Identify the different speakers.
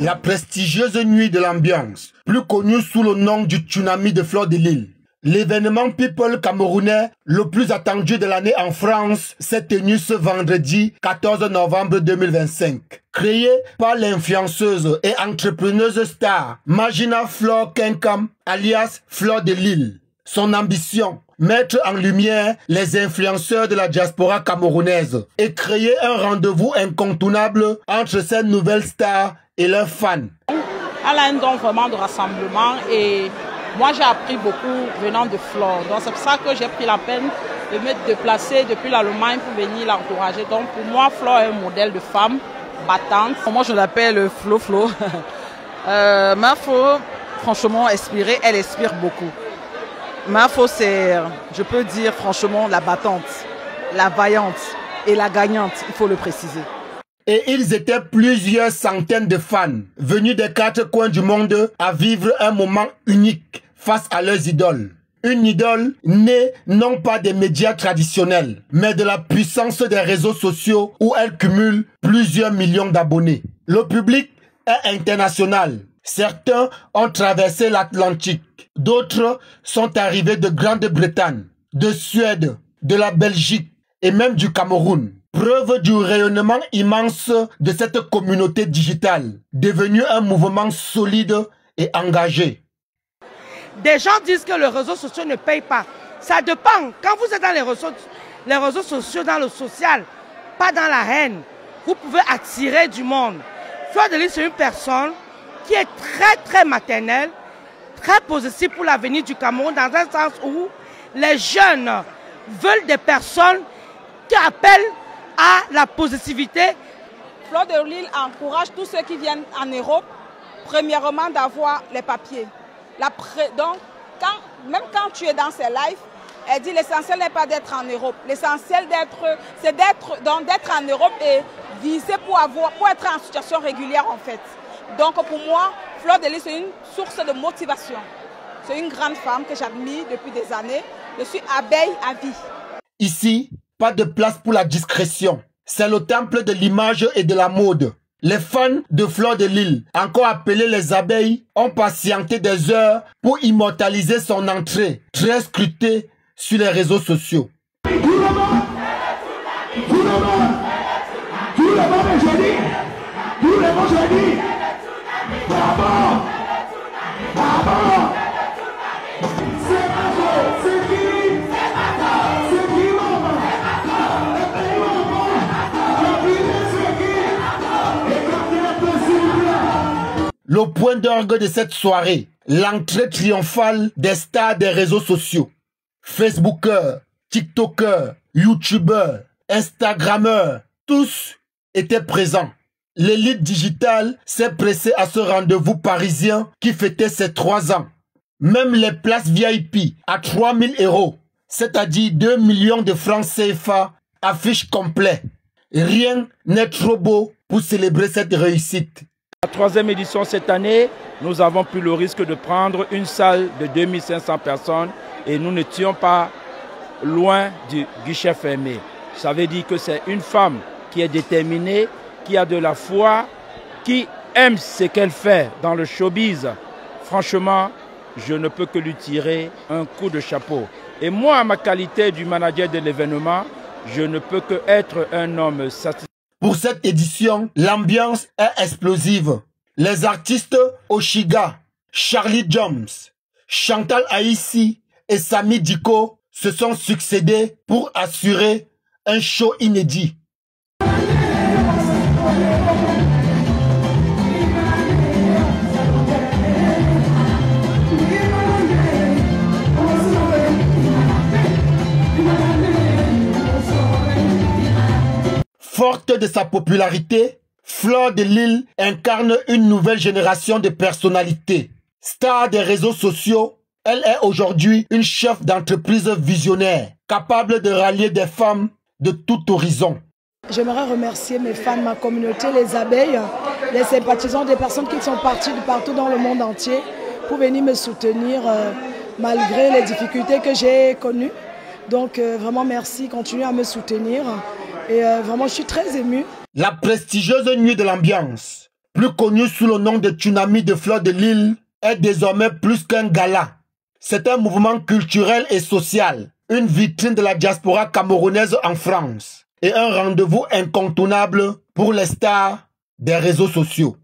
Speaker 1: La prestigieuse nuit de l'ambiance, plus connue sous le nom du tsunami de Fleur de Lys. L'événement People camerounais le plus attendu de l'année en France s'est tenu ce vendredi 14 novembre 2025. Créé par l'influenceuse et entrepreneuse star Magina Flor Kenkam, alias Fleur de Lys. Son ambition, mettre en lumière les influenceurs de la diaspora camerounaise et créer un rendez-vous incontournable entre cette nouvelle star et leurs fans.
Speaker 2: Elle a un don vraiment de rassemblement et moi j'ai appris beaucoup venant de Flore. Donc c'est pour ça que j'ai pris la peine de me déplacer depuis l'Allemagne pour venir l'encourager. Donc pour moi, Flore est un modèle de femme battante.
Speaker 3: Moi je l'appelle Flo. Ma Flo, franchement, elle inspire beaucoup. Ma Flo, c'est, je peux dire franchement, la battante, la vaillante et la gagnante, il faut le préciser.
Speaker 1: Et ils étaient plusieurs centaines de fans venus des quatre coins du monde à vivre un moment unique face à leurs idoles. Une idole née non pas des médias traditionnels, mais de la puissance des réseaux sociaux où elle cumule plusieurs millions d'abonnés. Le public est international. Certains ont traversé l'Atlantique. D'autres sont arrivés de Grande-Bretagne, de Suède, de la Belgique et même du Cameroun. Preuve du rayonnement immense de cette communauté digitale, devenue un mouvement solide et engagé.
Speaker 4: Des gens disent que les réseaux sociaux ne payent pas. Ça dépend. Quand vous êtes dans les réseaux sociaux, dans le social, pas dans la haine, vous pouvez attirer du monde. Fleur de Lys, c'est une personne qui est très maternelle, très positive pour l'avenir du Cameroun, dans un sens où les jeunes veulent des personnes qui appellent à la positivité.
Speaker 2: Fleur de Lys encourage tous ceux qui viennent en Europe, premièrement d'avoir les papiers. Donc, même quand tu es dans ses lives, elle dit l'essentiel n'est pas d'être en Europe. L'essentiel c'est d'être en Europe et viser pour être en situation régulière en fait. Donc pour moi, Fleur de Lys, c'est une source de motivation. C'est une grande femme que j'admire depuis des années. Je suis abeille à vie.
Speaker 1: Ici, pas de place pour la discrétion. C'est le temple de l'image et de la mode. Les fans de Fleur de Lys, encore appelés les abeilles, ont patienté des heures pour immortaliser son entrée, très scrutée sur les réseaux sociaux. Le point d'orgue de cette soirée, l'entrée triomphale des stars des réseaux sociaux. Facebookers, TikTokers, YouTubeurs, Instagrammeurs, tous étaient présents. L'élite digitale s'est pressée à ce rendez-vous parisien qui fêtait ses 3 ans. Même les places VIP à 3 000 €, c'est-à-dire 2 millions de francs CFA, affichent complet. Rien n'est trop beau pour célébrer cette réussite.
Speaker 5: La 3e édition cette année, nous avons pris le risque de prendre une salle de 2500 personnes et nous n'étions pas loin du guichet fermé. Ça veut dire que c'est une femme qui est déterminée, qui a de la foi, qui aime ce qu'elle fait dans le showbiz. Franchement, je ne peux que lui tirer un coup de chapeau. Et moi, à ma qualité du manager de l'événement, je ne peux que être un homme satisfait.
Speaker 1: Pour cette édition, l'ambiance est explosive. Les artistes Oshiga, Charlie Jones, Chantal Aïssi et Sami Diko se sont succédés pour assurer un show inédit. Forte de sa popularité, Fleur de Lys incarne une nouvelle génération de personnalités. Star des réseaux sociaux, elle est aujourd'hui une chef d'entreprise visionnaire, capable de rallier des femmes de tout horizon.
Speaker 4: J'aimerais remercier mes fans, ma communauté, les abeilles, les sympathisants, des personnes qui sont parties de partout dans le monde entier pour venir me soutenir malgré les difficultés que j'ai connues. Donc vraiment merci, continuez à me soutenir. Et vraiment, je suis très émue.
Speaker 1: La prestigieuse nuit de l'ambiance, plus connu sous le nom de Tsunami de Fleur de Lys, est désormais plus qu'un gala. C'est un mouvement culturel et social, une vitrine de la diaspora camerounaise en France et un rendez-vous incontournable pour les stars des réseaux sociaux.